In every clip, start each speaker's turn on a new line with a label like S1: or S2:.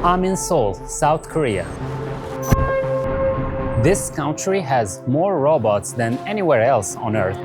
S1: I'm in Seoul, South Korea. This country has more robots than anywhere else on Earth.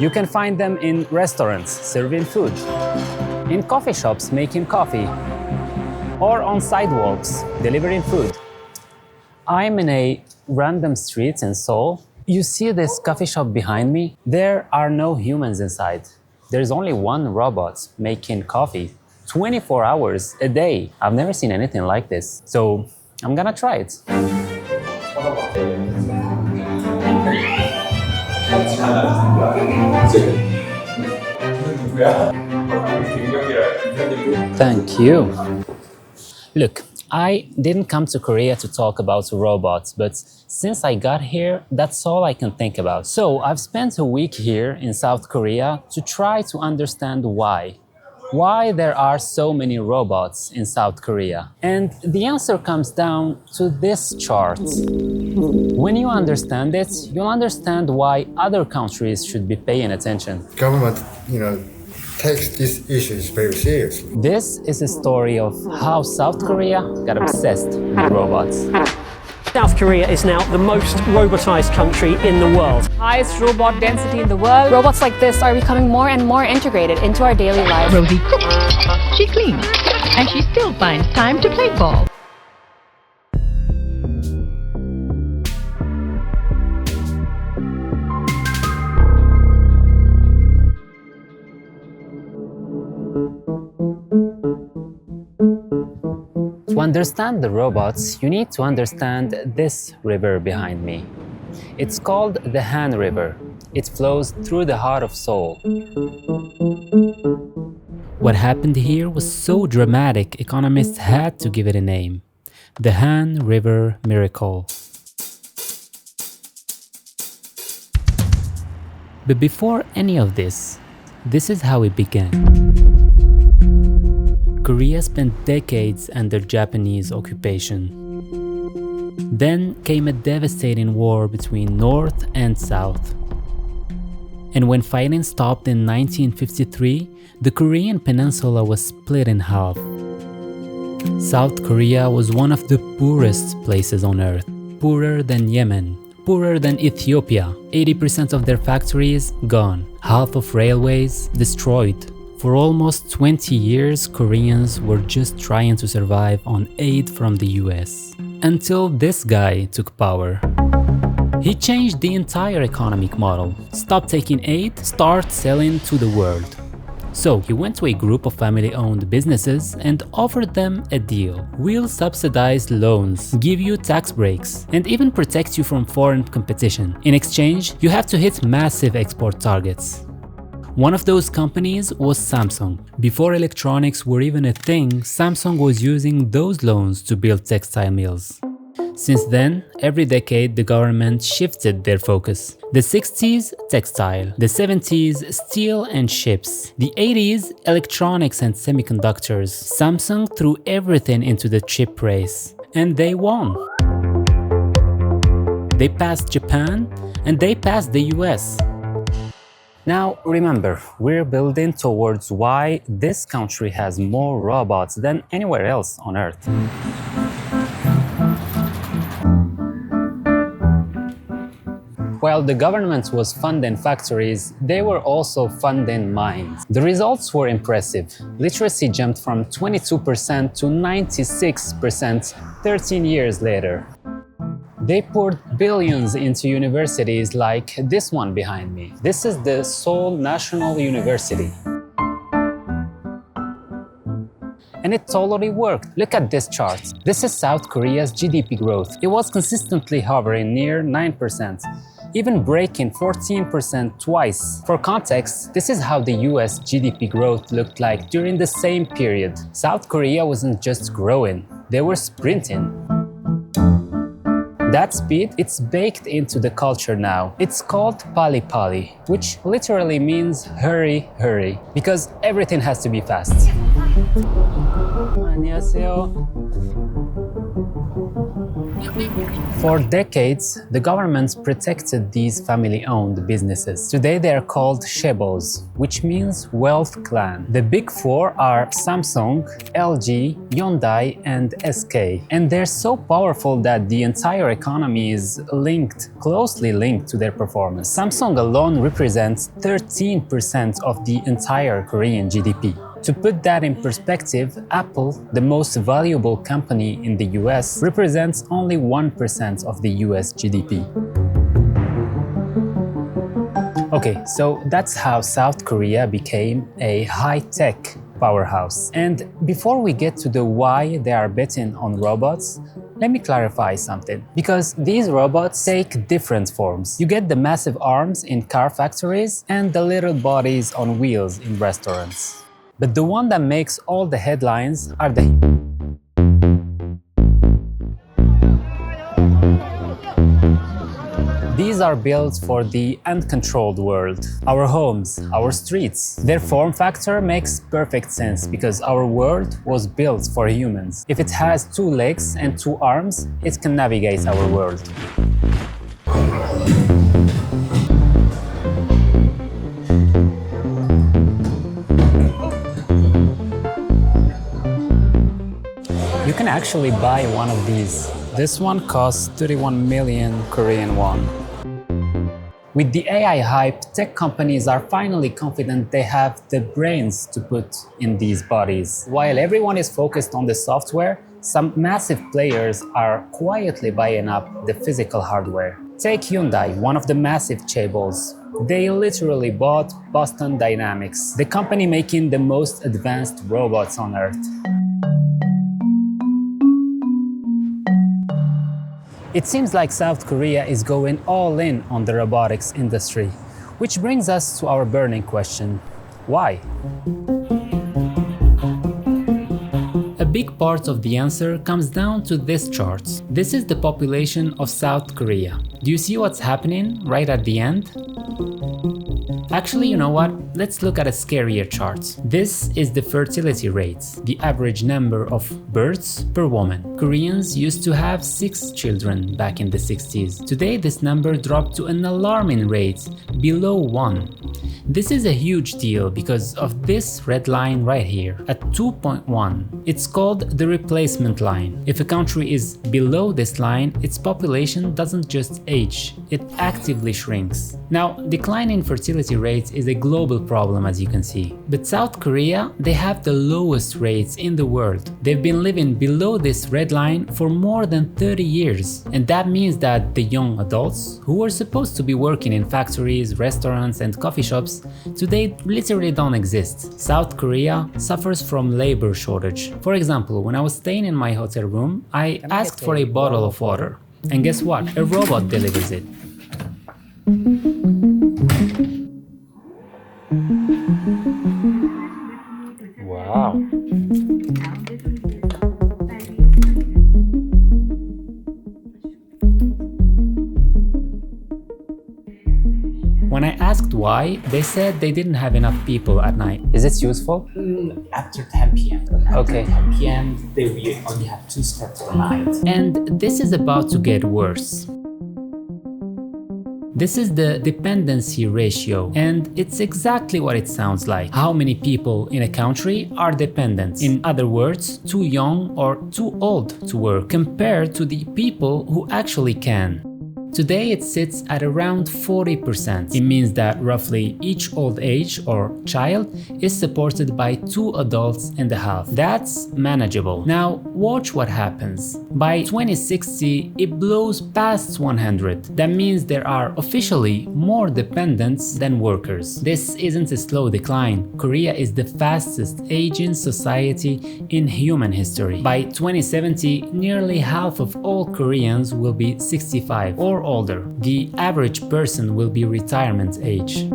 S1: You can find them in restaurants serving food, in coffee shops making coffee, or on sidewalks delivering food. I'm in a random street in Seoul. You see this coffee shop behind me? There are no humans inside. There's only one robot making coffee 24 hours a day. I've never seen anything like this, so I'm gonna try it. Thank you. Look, I didn't come to Korea to talk about robots, but since I got here, that's all I can think about. So I've spent a week here in South Korea to try to understand why there are so many robots in South Korea. And the answer comes down to this chart. When you understand it, you'll understand why other countries should be paying attention.
S2: Government, takes these issues very seriously.
S1: This is a story of how South Korea got obsessed with robots.
S3: South Korea is now the most robotized country in the world.
S4: Highest robot density in the world.
S5: Robots like this are becoming more and more integrated into our daily lives.
S6: Rosie cooks, she cleans, and she still finds time to play ball.
S1: To understand the robots, you need to understand this river behind me. It's called the Han River. It flows through the heart of Seoul. What happened here was so dramatic, economists had to give it a name: the Han River Miracle. But before any of this is how it began. Korea spent decades under Japanese occupation. Then came a devastating war between North and South. And when fighting stopped in 1953, the Korean peninsula was split in half. South Korea was one of the poorest places on earth, poorer than Yemen, poorer than Ethiopia. 80% of their factories gone, half of railways destroyed. For almost 20 years, Koreans were just trying to survive on aid from the US. Until this guy took power. He changed the entire economic model. Stop taking aid, start selling to the world. So he went to a group of family-owned businesses and offered them a deal. We'll subsidize loans, give you tax breaks, and even protect you from foreign competition. In exchange, you have to hit massive export targets. One of those companies was Samsung. Before electronics were even a thing, Samsung was using those loans to build textile mills. Since then, every decade the government shifted their focus. The 60s, textile. The 70s, steel and ships. The 80s, electronics and semiconductors. Samsung threw everything into the chip race. And they won. They passed Japan and they passed the US. Now remember, we're building towards why this country has more robots than anywhere else on Earth. While the government was funding factories, they were also funding mines. The results were impressive. Literacy jumped from 22% to 96% 13 years later. They poured billions into universities like this one behind me. This is the Seoul National University. And it totally worked. Look at this chart. This is South Korea's GDP growth. It was consistently hovering near 9%, even breaking 14% twice. For context, this is how the US GDP growth looked like during the same period. South Korea wasn't just growing, they were sprinting. That speed, it's baked into the culture now. It's called pali-pali, which literally means hurry, hurry, because everything has to be fast. 안녕하세요. For decades, the government protected these family-owned businesses. Today they are called chaebols, which means wealth clan. The big four are Samsung, LG, Hyundai, and SK. And they're so powerful that the entire economy is closely linked to their performance. Samsung alone represents 13% of the entire Korean GDP. To put that in perspective, Apple, the most valuable company in the US, represents only 1% of the US GDP. Okay, so that's how South Korea became a high-tech powerhouse. And before we get to the why they are betting on robots, let me clarify something. Because these robots take different forms. You get the massive arms in car factories and the little bodies on wheels in restaurants. But the one that makes all the headlines are These are built for the uncontrolled world, our homes, our streets. Their form factor makes perfect sense because our world was built for humans. If it has 2 legs and 2 arms, it can navigate our world. You can actually buy one of these. This one costs 31 million Korean won. With the AI hype, tech companies are finally confident they have the brains to put in these bodies. While everyone is focused on the software, some massive players are quietly buying up the physical hardware. Take Hyundai, one of the massive chaebols. They literally bought Boston Dynamics, the company making the most advanced robots on Earth. It seems like South Korea is going all in on the robotics industry, which brings us to our burning question: why? A big part of the answer comes down to this chart. This is the population of South Korea. Do you see what's happening right at the end? Actually, you know what? Let's look at a scarier chart. This is the fertility rate, the average number of births per woman. Koreans used to have 6 children back in the 60s. Today, this number dropped to an alarming rate, below 1. This is a huge deal because of this red line right here, at 2.1. It's called the replacement line. If a country is below this line, its population doesn't just age, it actively shrinks. Now, declining fertility rates is a global problem, as you can see. But South Korea, they have the lowest rates in the world. They've been living below this red line for more than 30 years. And that means that the young adults, who were supposed to be working in factories, restaurants, and coffee shops, today literally don't exist. South Korea suffers from labor shortage. For example, when I was staying in my hotel room, I asked for a bottle of water. And guess what? A robot delivers it. Wow. When I asked why, they said they didn't have enough people at night. Is this useful?
S7: After 10 p.m.
S1: Okay.
S7: After 10 p.m. they will only have 2 steps per night.
S1: And this is about to get worse. This is the dependency ratio, and it's exactly what it sounds like. How many people in a country are dependent? In other words, too young or too old to work, compared to the people who actually can. Today it sits at around 40%. It means that roughly each old age or child is supported by 2 adults and a half. That's manageable. Now watch what happens. By 2060 it blows past 100. That means there are officially more dependents than workers. This isn't a slow decline. Korea is the fastest aging society in human history. By 2070 nearly half of all Koreans will be 65 or older. The average person will be retirement age.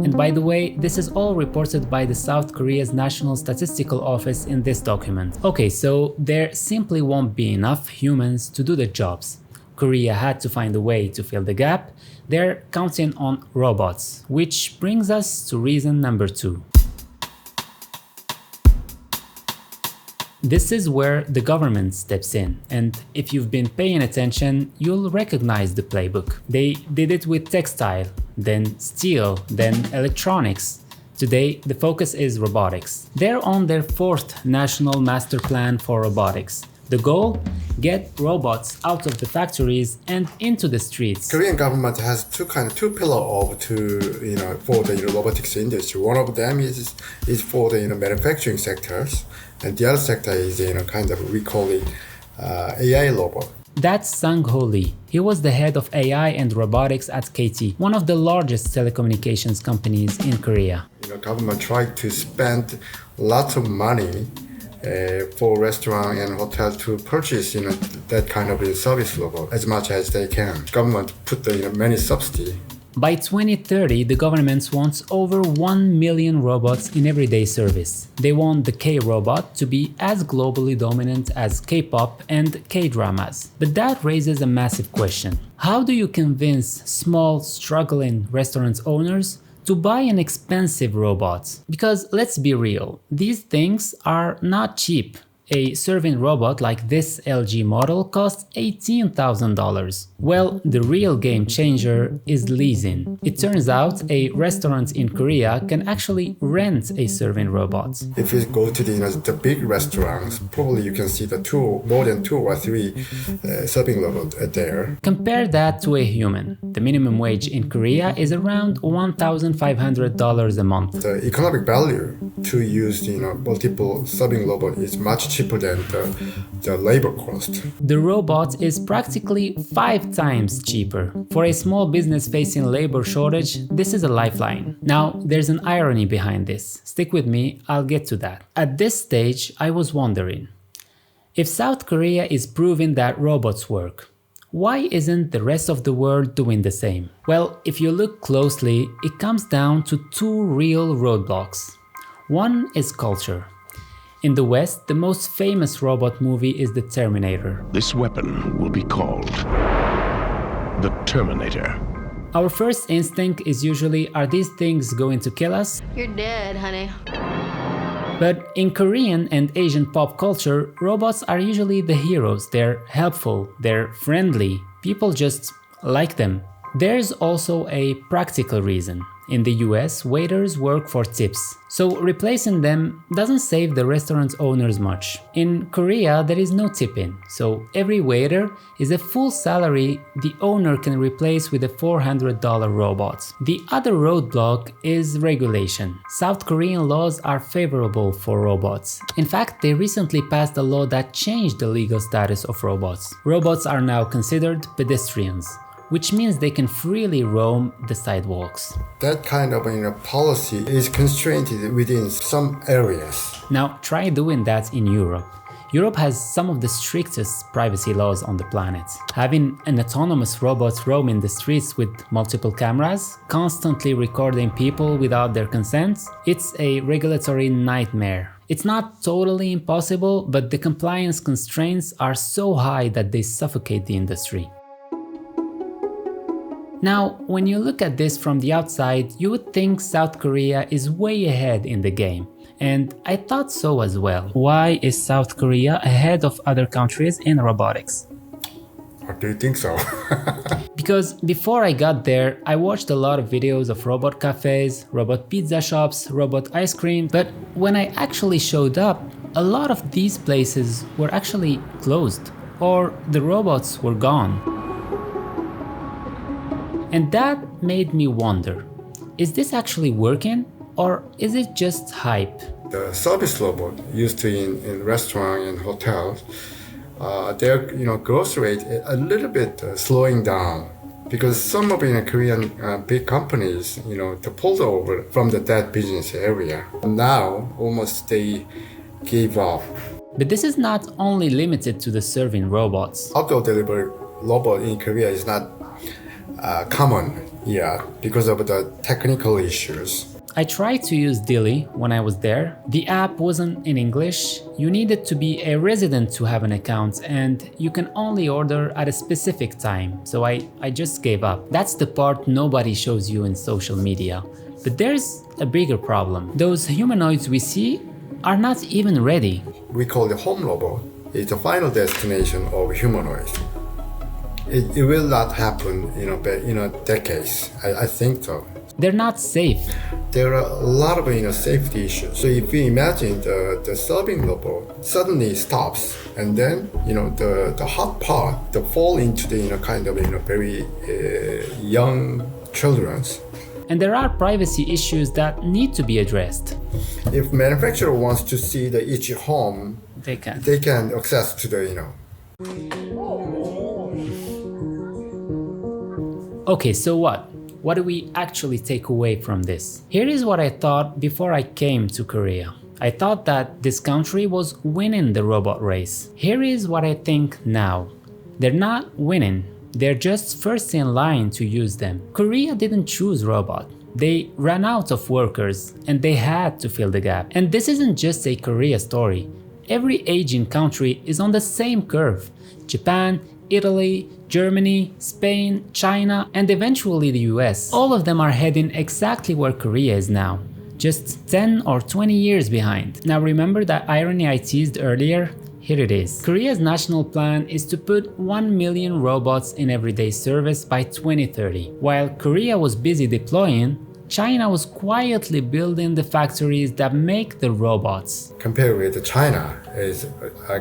S1: And by the way, this is all reported by the South Korea's National Statistical Office in this document. Okay, so there simply won't be enough humans to do the jobs. Korea had to find a way to fill the gap. They're counting on robots, which brings us to reason number 2. This is where the government steps in, and if you've been paying attention, you'll recognize the playbook. They did it with textile, then steel, then electronics. Today, the focus is robotics. They're on their 4th National Master Plan for Robotics. The goal? Get robots out of the factories and into the streets.
S2: Korean government has two pillars for the robotics industry. One of them is for the manufacturing sectors, and the other sector is we call it AI robot.
S1: That's Sang-ho Lee. He was the head of AI and robotics at KT, one of the largest telecommunications companies in Korea.
S2: Government tried to spend lots of money for restaurant and hotel to purchase that kind of service robot as much as they can. Government put many subsidy.
S1: By 2030, the government wants over 1 million robots in everyday service. They want the K-robot to be as globally dominant as K-pop and K-dramas. But that raises a massive question. How do you convince small, struggling restaurant owners to buy an expensive robot? Because let's be real, these things are not cheap. A serving robot like this LG model costs $18,000. Well, the real game changer is leasing. It turns out a restaurant in Korea can actually rent a serving robot.
S2: If you go to the big restaurants, probably you can see more than 2 or 3 serving robots there.
S1: Compare that to a human. The minimum wage in Korea is around $1,500 a month.
S2: The economic value to use multiple serving robots is much cheaper than the labor cost.
S1: The robot is practically 5 times cheaper. For a small business facing labor shortage, this is a lifeline. Now, there's an irony behind this. Stick with me, I'll get to that. At this stage, I was wondering, if South Korea is proving that robots work, why isn't the rest of the world doing the same? Well, if you look closely, it comes down to 2 real roadblocks. One is culture. In the West, the most famous robot movie is The Terminator.
S8: This weapon will be called the Terminator.
S1: Our first instinct is usually, are these things going to kill us?
S9: You're dead, honey.
S1: But in Korean and Asian pop culture, robots are usually the heroes. They're helpful, they're friendly, people just like them. There's also a practical reason. In the US, waiters work for tips, so replacing them doesn't save the restaurant owners much. In Korea, there is no tip-in, so every waiter is a full salary the owner can replace with a $400 robot. The other roadblock is regulation. South Korean laws are favorable for robots. In fact, they recently passed a law that changed the legal status of robots. Robots are now considered pedestrians, which means they can freely roam the sidewalks.
S2: That kind of policy is constrained within some areas.
S1: Now try doing that in Europe. Europe has some of the strictest privacy laws on the planet. Having an autonomous robot roaming the streets with multiple cameras, constantly recording people without their consent, it's a regulatory nightmare. It's not totally impossible, but the compliance constraints are so high that they suffocate the industry. Now, when you look at this from the outside, you would think South Korea is way ahead in the game. And I thought so as well. Why is South Korea ahead of other countries in robotics?
S2: Or do you think so?
S1: Because before I got there, I watched a lot of videos of robot cafes, robot pizza shops, robot ice cream, but when I actually showed up, a lot of these places were actually closed, or the robots were gone. And that made me wonder, is this actually working or is it just hype?
S2: The service robot used to in restaurants and hotels, their growth rate a little bit slowing down because some of Korean big companies they pulled over from that business area. Now almost they gave up.
S1: But this is not only limited to the serving robots.
S2: Outdoor delivery robot in Korea is not common yet because of the technical issues.
S1: I tried to use Dili when I was there. The app wasn't in English, you needed to be a resident to have an account, and you can only order at a specific time, so I just gave up. That's the part nobody shows you in social media. But there's a bigger problem. Those humanoids we see, are not even ready.
S2: We call it home robot. It's the final destination of humanoids. It will not happen, decades. I think so.
S1: They're not safe.
S2: There are a lot of safety issues. So if we imagine the serving robot suddenly stops, and then the hot part the fall into the very young children's.
S1: And there are privacy issues that need to be addressed.
S2: If manufacturer wants to see each home,
S1: They
S2: can access to the
S1: Okay, so what? What do we actually take away from this? Here is what I thought before I came to Korea. I thought that this country was winning the robot race. Here is what I think now. They're not winning. They're just first in line to use them. Korea didn't choose robot. They ran out of workers and they had to fill the gap. And this isn't just a Korea story. Every Asian country is on the same curve. Japan, Italy, Germany, Spain, China, and eventually the US. All of them are heading exactly where Korea is now, just 10 or 20 years behind. Now remember that irony I teased earlier? Here it is. Korea's national plan is to put 1 million robots in everyday service by 2030. While Korea was busy deploying, China was quietly building the factories that make the robots.
S2: Compared with China,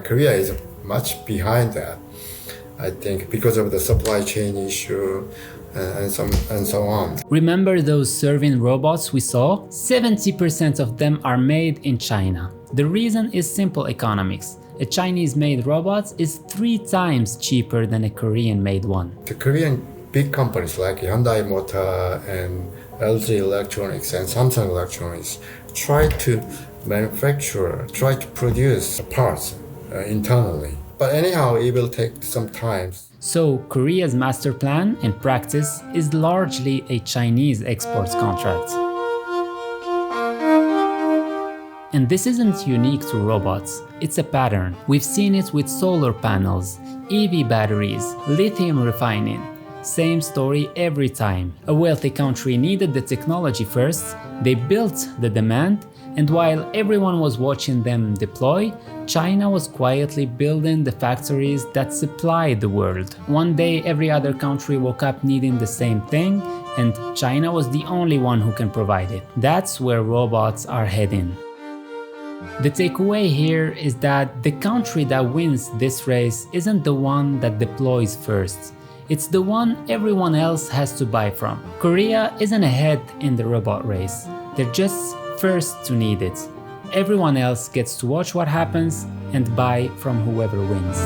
S2: Korea is much behind that. I think because of the supply chain issue and so on.
S1: Remember those serving robots we saw? 70% of them are made in China. The reason is simple economics. A Chinese-made robot is 3 times cheaper than a Korean-made one.
S2: The Korean big companies like Hyundai Motor and LG Electronics and Samsung Electronics try to produce parts internally. But anyhow, it will take some time.
S1: So Korea's master plan, in practice, is largely a Chinese exports contract. And this isn't unique to robots, it's a pattern. We've seen it with solar panels, EV batteries, lithium refining. Same story every time. A wealthy country needed the technology first, they built the demand, and while everyone was watching them deploy, China was quietly building the factories that supplied the world. One day every other country woke up needing the same thing, and China was the only one who can provide it. That's where robots are heading. The takeaway here is that the country that wins this race isn't the one that deploys first. It's the one everyone else has to buy from. Korea isn't ahead in the robot race. They're just first to need it. Everyone else gets to watch what happens and buy from whoever wins.